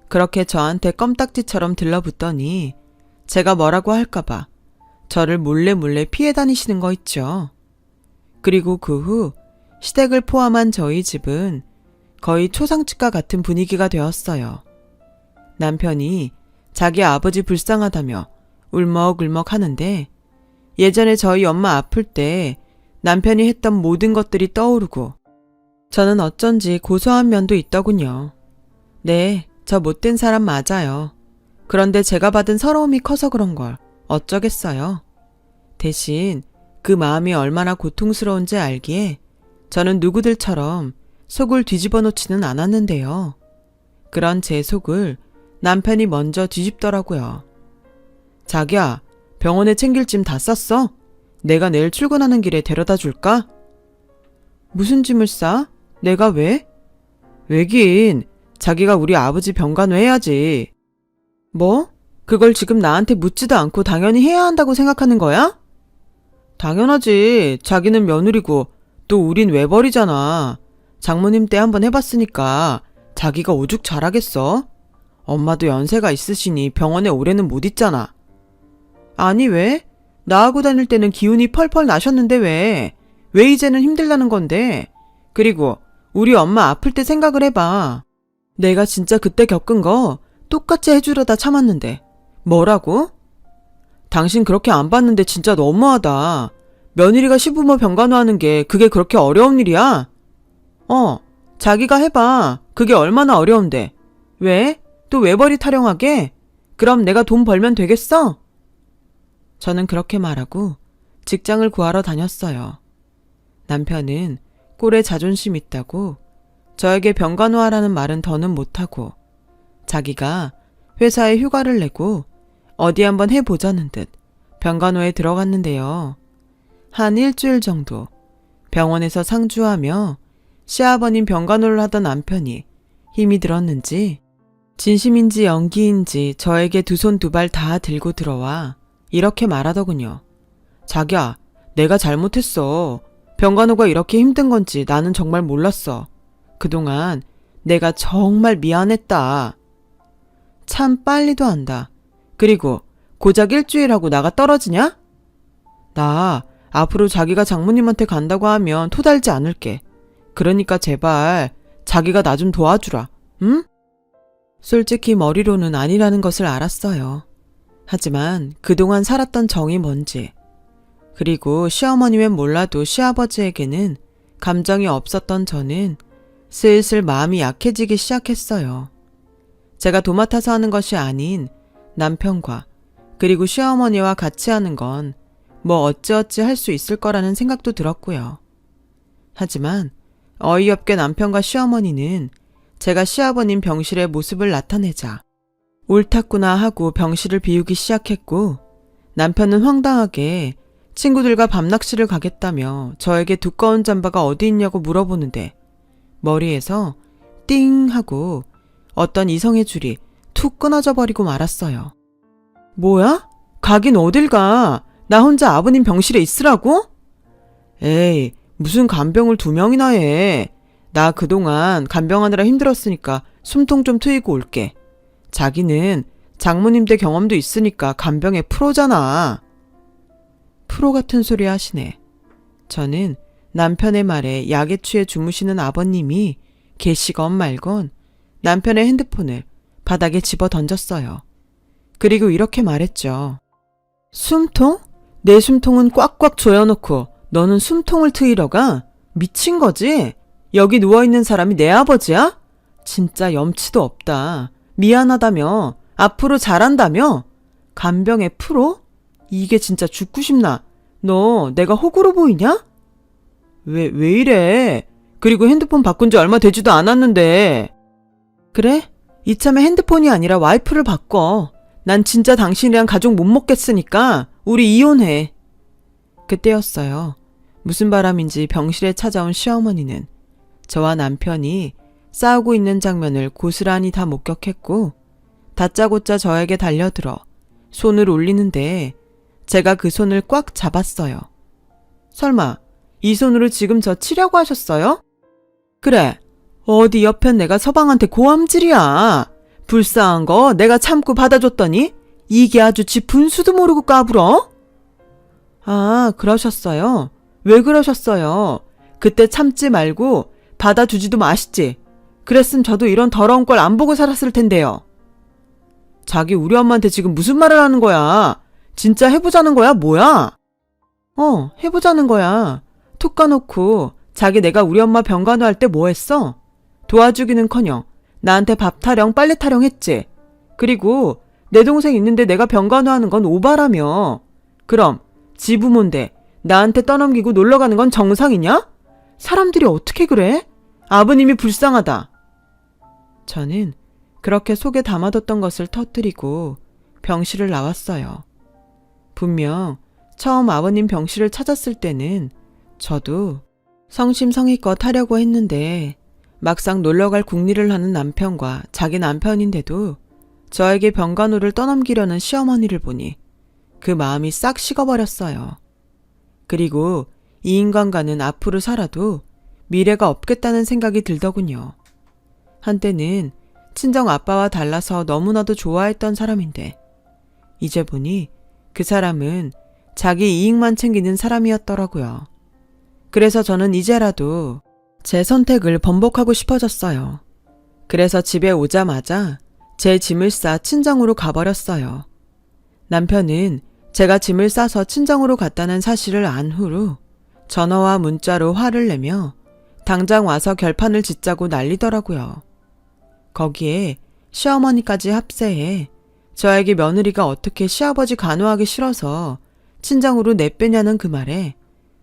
그렇게 저한테 껌딱지처럼 들러붙더니 제가 뭐라고 할까봐 저를 몰래 피해 다니시는 거 있죠. 그리고 그 후 시댁을 포함한 저희 집은 거의 초상집과 같은 분위기가 되었어요. 남편이 자기 아버지 불쌍하다며 울먹울먹 하는데 예전에 저희 엄마 아플 때 남편이 했던 모든 것들이 떠오르고 저는 어쩐지 고소한 면도 있더군요. 네, 저 못된 사람 맞아요. 그런데 제가 받은 서러움이 커서 그런 걸 어쩌겠어요. 대신 그 마음이 얼마나 고통스러운지 알기에 저는 누구들처럼 속을 뒤집어 놓지는 않았는데요. 그런 제 속을 남편이 먼저 뒤집더라고요. 자기야, 병원에 챙길 짐 다 쌌어? 내가 내일 출근하는 길에 데려다 줄까? 무슨 짐을 싸? 내가 왜? 왜긴 자기가 우리 아버지 병간호 해야지. 뭐? 그걸 지금 나한테 묻지도 않고 당연히 해야 한다고 생각하는 거야? 당연하지. 자기는 며느리고 또 우린 외벌이잖아. 장모님 때 한번 해봤으니까 자기가 오죽 잘하겠어? 엄마도 연세가 있으시니 병원에 오래는 못 있잖아. 아니 왜? 나하고 다닐 때는 기운이 펄펄 나셨는데 왜? 왜 이제는 힘들다는 건데? 그리고 우리 엄마 아플 때 생각을 해봐. 내가 진짜 그때 겪은 거 똑같이 해주려다 참았는데 뭐라고? 당신 그렇게 안 봤는데 진짜 너무하다. 며느리가 시부모 병간호하는 게 그게 그렇게 어려운 일이야? 자기가 해봐. 그게 얼마나 어려운데. 왜? 또 외벌이 타령하게? 그럼 내가 돈 벌면 되겠어? 저는 그렇게 말하고 직장을 구하러 다녔어요. 남편은 꼴에 자존심 있다고 저에게 병간호하라는 말은 더는 못하고 자기가 회사에 휴가를 내고 어디 한번 해보자는 듯 병간호에 들어갔는데요. 한 일주일 정도 병원에서 상주하며 시아버님 병간호를 하던 남편이 힘이 들었는지 진심인지 연기인지 저에게 두 손 두 발 다 들고 들어와 이렇게 말하더군요. 자기야, 내가 잘못했어. 병간호가 이렇게 힘든 건지 나는 정말 몰랐어. 그동안 내가 정말 미안했다. 참 빨리도 한다. 그리고 고작 일주일하고 나가 떨어지냐? 나 앞으로 자기가 장모님한테 간다고 하면 토달지 않을게. 그러니까 제발 자기가 나 좀 도와주라. 응? 솔직히 머리로는 아니라는 것을 알았어요. 하지만 그동안 살았던 정이 뭔지, 그리고 시어머니면 몰라도 시아버지에게는 감정이 없었던 저는 슬슬 마음이 약해지기 시작했어요. 제가 도맡아서 하는 것이 아닌 남편과 그리고 시어머니와 같이 하는 건 뭐 어찌어찌 할 수 있을 거라는 생각도 들었고요. 하지만 어이없게 남편과 시어머니는 제가 시아버님 병실의 모습을 나타내자 옳았구나 하고 병실을 비우기 시작했고, 남편은 황당하게 친구들과 밤낚시를 가겠다며 저에게 두꺼운 잠바가 어디 있냐고 물어보는데 머리에서 띵 하고 어떤 이성의 줄이 툭 끊어져 버리고 말았어요. 뭐야? 가긴 어딜 가? 나 혼자 아버님 병실에 있으라고? 에이, 무슨 간병을 2명이나 해. 나 그동안 간병하느라 힘들었으니까 숨통 좀 트이고 올게. 자기는 장모님 댁 경험도 있으니까 간병의 프로잖아. 프로 같은 소리 하시네. 저는 남편의 말에 약에 취해 주무시는 아버님이 계시건 말건 남편의 핸드폰을 바닥에 집어 던졌어요. 그리고 이렇게 말했죠. 숨통? 내 숨통은 꽉꽉 조여놓고 너는 숨통을 트이러 가? 미친 거지? 여기 누워있는 사람이 내 아버지야? 진짜 염치도 없다. 미안하다며? 앞으로 잘한다며? 간병의 프로? 이게 진짜 죽고 싶나? 너 내가 호구로 보이냐? 왜 이래? 그리고 핸드폰 바꾼 지 얼마 되지도 않았는데. 그래? 이참에 핸드폰이 아니라 와이프를 바꿔. 난 진짜 당신이랑 가족 못 먹겠으니까 우리 이혼해. 그때였어요. 무슨 바람인지 병실에 찾아온 시어머니는 저와 남편이 싸우고 있는 장면을 고스란히 다 목격했고, 다짜고짜 저에게 달려들어 손을 올리는데 제가 그 손을 꽉 잡았어요. 설마 이 손으로 지금 저 치려고 하셨어요? 그래, 어디 옆엔 내가 서방한테 고함질이야. 불쌍한 거 내가 참고 받아줬더니 이게 아주 지 분수도 모르고 까불어? 아, 그러셨어요? 왜 그러셨어요? 그때 참지 말고 받아주지도 마시지. 그랬으면 저도 이런 더러운 걸 안 보고 살았을 텐데요. 자기 우리 엄마한테 지금 무슨 말을 하는 거야? 진짜 해보자는 거야? 뭐야? 해보자는 거야. 툭 까놓고 자기 내가 우리 엄마 병간호할 때 뭐 했어? 도와주기는커녕 나한테 밥 타령 빨래 타령 했지. 그리고 내 동생 있는데 내가 병간호하는 건 오바라며. 그럼 지 부모인데 나한테 떠넘기고 놀러가는 건 정상이냐? 사람들이 어떻게 그래? 아버님이 불쌍하다. 저는 그렇게 속에 담아뒀던 것을 터뜨리고 병실을 나왔어요. 분명 처음 아버님 병실을 찾았을 때는 저도 성심성의껏 하려고 했는데, 막상 놀러갈 궁리를 하는 남편과 자기 남편인데도 저에게 병간호를 떠넘기려는 시어머니를 보니 그 마음이 싹 식어버렸어요. 그리고 이 인간과는 앞으로 살아도 미래가 없겠다는 생각이 들더군요. 한때는 친정 아빠와 달라서 너무나도 좋아했던 사람인데 이제 보니 그 사람은 자기 이익만 챙기는 사람이었더라고요. 그래서 저는 이제라도 제 선택을 번복하고 싶어졌어요. 그래서 집에 오자마자 제 짐을 싸 친정으로 가버렸어요. 남편은 제가 짐을 싸서 친정으로 갔다는 사실을 안 후로 전화와 문자로 화를 내며 당장 와서 결판을 짓자고 난리더라고요. 거기에 시어머니까지 합세해 저에게 며느리가 어떻게 시아버지 간호하기 싫어서 친정으로 내빼냐는 그 말에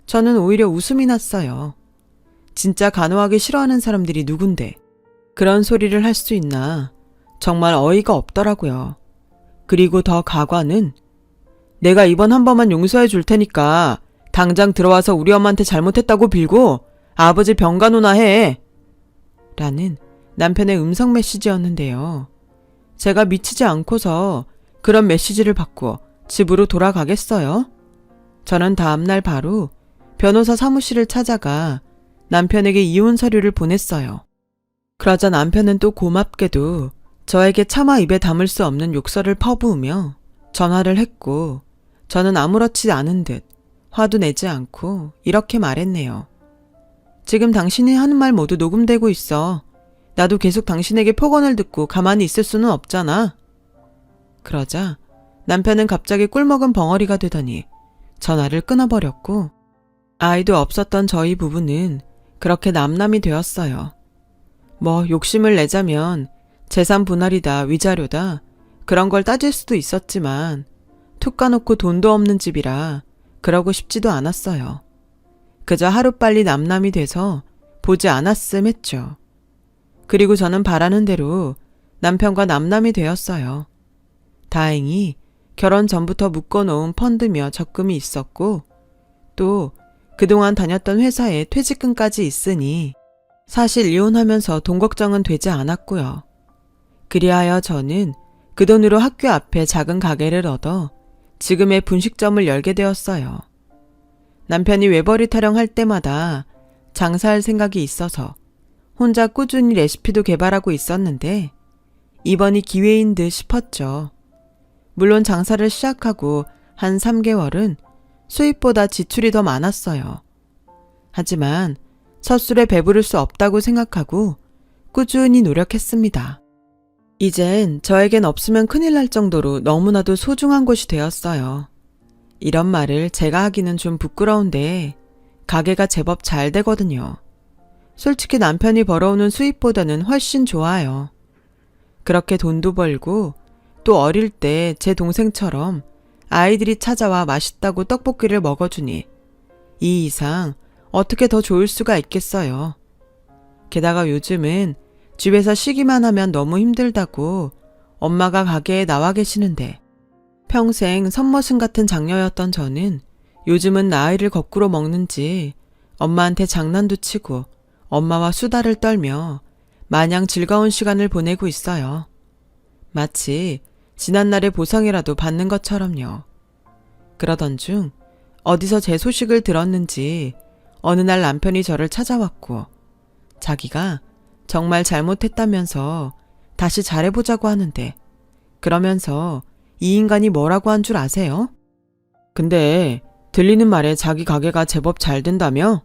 저는 오히려 웃음이 났어요. 진짜 간호하기 싫어하는 사람들이 누군데 그런 소리를 할 수 있나. 정말 어이가 없더라고요. 그리고 더 가관은 내가 이번 한 번만 용서해 줄 테니까 당장 들어와서 우리 엄마한테 잘못했다고 빌고 아버지 병간호나 해. 라는 남편의 음성 메시지였는데요. 제가 미치지 않고서 그런 메시지를 받고 집으로 돌아가겠어요? 저는 다음날 바로 변호사 사무실을 찾아가 남편에게 이혼 서류를 보냈어요. 그러자 남편은 또 고맙게도 저에게 차마 입에 담을 수 없는 욕설을 퍼부으며 전화를 했고, 저는 아무렇지 않은 듯 화도 내지 않고 이렇게 말했네요. 지금 당신이 하는 말 모두 녹음되고 있어. 나도 계속 당신에게 폭언을 듣고 가만히 있을 수는 없잖아. 그러자 남편은 갑자기 꿀먹은 벙어리가 되더니 전화를 끊어버렸고, 아이도 없었던 저희 부부는 그렇게 남남이 되었어요. 뭐 욕심을 내자면 재산 분할이다, 위자료다, 그런 걸 따질 수도 있었지만 툭 까놓고 돈도 없는 집이라 그러고 싶지도 않았어요. 그저 하루빨리 남남이 돼서 보지 않았음 했죠. 그리고 저는 바라는 대로 남편과 남남이 되었어요. 다행히 결혼 전부터 묶어놓은 펀드며 적금이 있었고, 또 그동안 다녔던 회사에 퇴직금까지 있으니 사실 이혼하면서 돈 걱정은 되지 않았고요. 그리하여 저는 그 돈으로 학교 앞에 작은 가게를 얻어 지금의 분식점을 열게 되었어요. 남편이 외벌이 타령할 때마다 장사할 생각이 있어서 혼자 꾸준히 레시피도 개발하고 있었는데 이번이 기회인 듯 싶었죠. 물론 장사를 시작하고 한 3개월은 수입보다 지출이 더 많았어요. 하지만 첫 술에 배부를 수 없다고 생각하고 꾸준히 노력했습니다. 이젠 저에겐 없으면 큰일 날 정도로 너무나도 소중한 곳이 되었어요. 이런 말을 제가 하기는 좀 부끄러운데 가게가 제법 잘 되거든요. 솔직히 남편이 벌어오는 수입보다는 훨씬 좋아요. 그렇게 돈도 벌고, 또 어릴 때 제 동생처럼 아이들이 찾아와 맛있다고 떡볶이를 먹어주니 이 이상 어떻게 더 좋을 수가 있겠어요. 게다가 요즘은 집에서 쉬기만 하면 너무 힘들다고 엄마가 가게에 나와 계시는데, 평생 선머신 같은 장녀였던 저는 요즘은 나이를 거꾸로 먹는지 엄마한테 장난도 치고 엄마와 수다를 떨며 마냥 즐거운 시간을 보내고 있어요. 마치 지난날의 보상이라도 받는 것처럼요. 그러던 중 어디서 제 소식을 들었는지 어느 날 남편이 저를 찾아왔고, 자기가 정말 잘못했다면서 다시 잘해보자고 하는데, 그러면서 이 인간이 뭐라고 한 줄 아세요? 근데 들리는 말에 자기 가게가 제법 잘 된다며?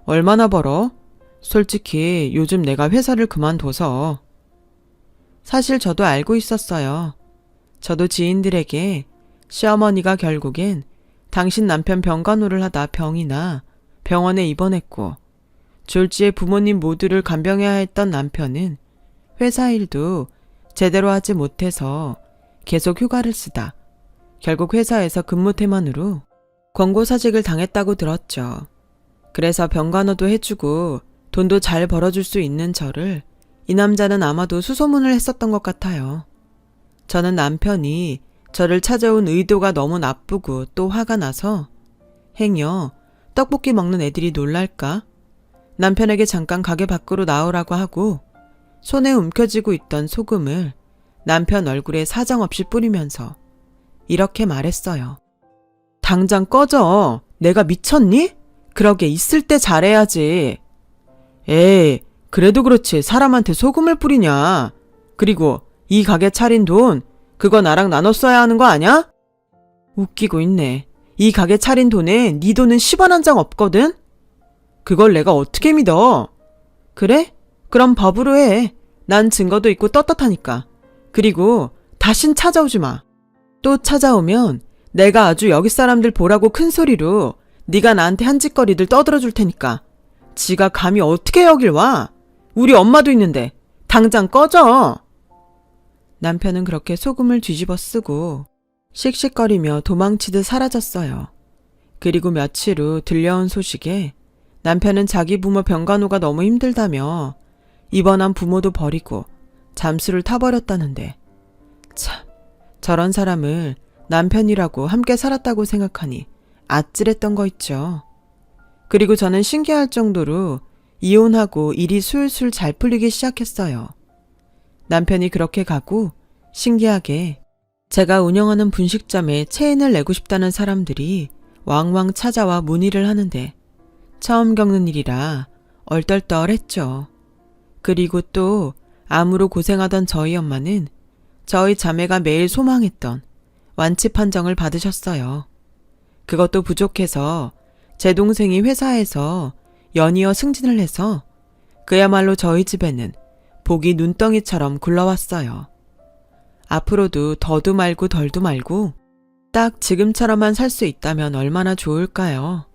얼마나 벌어? 솔직히 요즘 내가 회사를 그만둬서. 사실 저도 알고 있었어요. 저도 지인들에게 시어머니가 결국엔 당신 남편 병간호를 하다 병이 나 병원에 입원했고, 졸지에 부모님 모두를 간병해야 했던 남편은 회사 일도 제대로 하지 못해서 계속 휴가를 쓰다 결국 회사에서 근무 태만으로 권고사직을 당했다고 들었죠. 그래서 병간호도 해주고 돈도 잘 벌어줄 수 있는 저를 이 남자는 아마도 수소문을 했었던 것 같아요. 저는 남편이 저를 찾아온 의도가 너무 나쁘고 또 화가 나서 행여 떡볶이 먹는 애들이 놀랄까? 남편에게 잠깐 가게 밖으로 나오라고 하고 손에 움켜쥐고 있던 소금을 남편 얼굴에 사정없이 뿌리면서 이렇게 말했어요. 당장 꺼져. 내가 미쳤니? 그러게 있을 때 잘해야지. 에이, 그래도 그렇지 사람한테 소금을 뿌리냐. 그리고 이 가게 차린 돈 그거 나랑 나눠 써야 하는 거 아냐? 웃기고 있네. 이 가게 차린 돈에 네 돈은 10원 한 장 없거든? 그걸 내가 어떻게 믿어? 그래? 그럼 법으로 해. 난 증거도 있고 떳떳하니까. 그리고 다신 찾아오지 마. 또 찾아오면 내가 아주 여기 사람들 보라고 큰 소리로 네가 나한테 한 짓거리들 떠들어 줄 테니까. 지가 감히 어떻게 여길 와? 우리 엄마도 있는데 당장 꺼져. 남편은 그렇게 소금을 뒤집어 쓰고 씩씩거리며 도망치듯 사라졌어요. 그리고 며칠 후 들려온 소식에 남편은 자기 부모 병간호가 너무 힘들다며 입원한 부모도 버리고 잠수를 타버렸다는데, 참, 저런 사람을 남편이라고 함께 살았다고 생각하니 아찔했던 거 있죠. 그리고 저는 신기할 정도로 이혼하고 일이 술술 잘 풀리기 시작했어요. 남편이 그렇게 가고 신기하게 제가 운영하는 분식점에 체인을 내고 싶다는 사람들이 왕왕 찾아와 문의를 하는데 처음 겪는 일이라 얼떨떨했죠. 그리고 또 암으로 고생하던 저희 엄마는 저희 자매가 매일 소망했던 완치 판정을 받으셨어요. 그것도 부족해서 제 동생이 회사에서 연이어 승진을 해서 그야말로 저희 집에는 복이 눈덩이처럼 굴러왔어요. 앞으로도 더도 말고 덜도 말고 딱 지금처럼만 살 수 있다면 얼마나 좋을까요?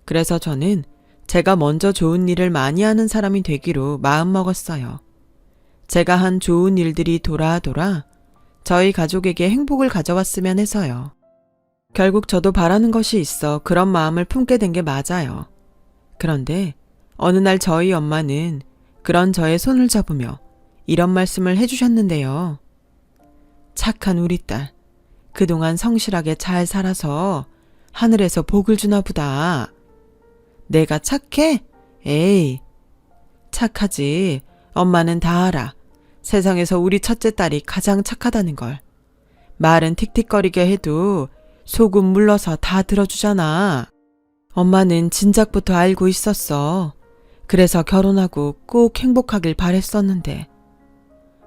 그래서 저는 제가 먼저 좋은 일을 많이 하는 사람이 되기로 마음먹었어요. 제가 한 좋은 일들이 돌아 저희 가족에게 행복을 가져왔으면 해서요. 결국 저도 바라는 것이 있어 그런 마음을 품게 된 게 맞아요. 그런데 어느 날 저희 엄마는 그런 저의 손을 잡으며 이런 말씀을 해주셨는데요. 착한 우리 딸, 그동안 성실하게 잘 살아서 하늘에서 복을 주나 보다. 내가 착해? 에이, 착하지. 엄마는 다 알아. 세상에서 우리 첫째 딸이 가장 착하다는 걸. 말은 틱틱거리게 해도 속은 물러서 다 들어주잖아. 엄마는 진작부터 알고 있었어. 그래서 결혼하고 꼭 행복하길 바랬었는데.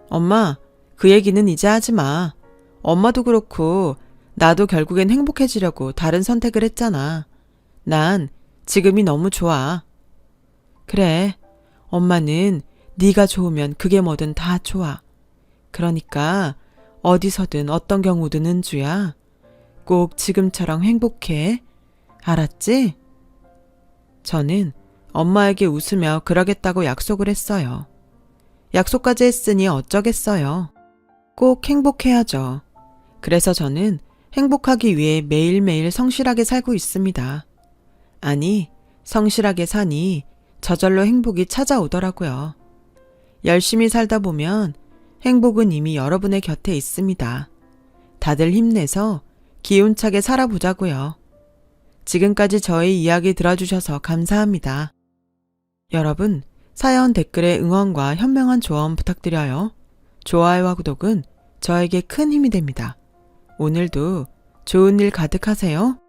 엄마, 그 얘기는 이제 하지 마. 엄마도 그렇고 나도 결국엔 행복해지려고 다른 선택을 했잖아. 난 지금이 너무 좋아. 그래, 엄마는 네가 좋으면 그게 뭐든 다 좋아. 그러니까 어디서든 어떤 경우든 은주야. 꼭 지금처럼 행복해. 알았지? 저는 엄마에게 웃으며 그러겠다고 약속을 했어요. 약속까지 했으니 어쩌겠어요. 꼭 행복해야죠. 그래서 저는 행복하기 위해 매일매일 성실하게 살고 있습니다. 아니, 성실하게 사니 저절로 행복이 찾아오더라고요. 열심히 살다 보면 행복은 이미 여러분의 곁에 있습니다. 다들 힘내서 기운차게 살아보자고요. 지금까지 저희 이야기 들어주셔서 감사합니다. 여러분, 사연 댓글에 응원과 현명한 조언 부탁드려요. 좋아요와 구독은 저에게 큰 힘이 됩니다. 오늘도 좋은 일 가득하세요.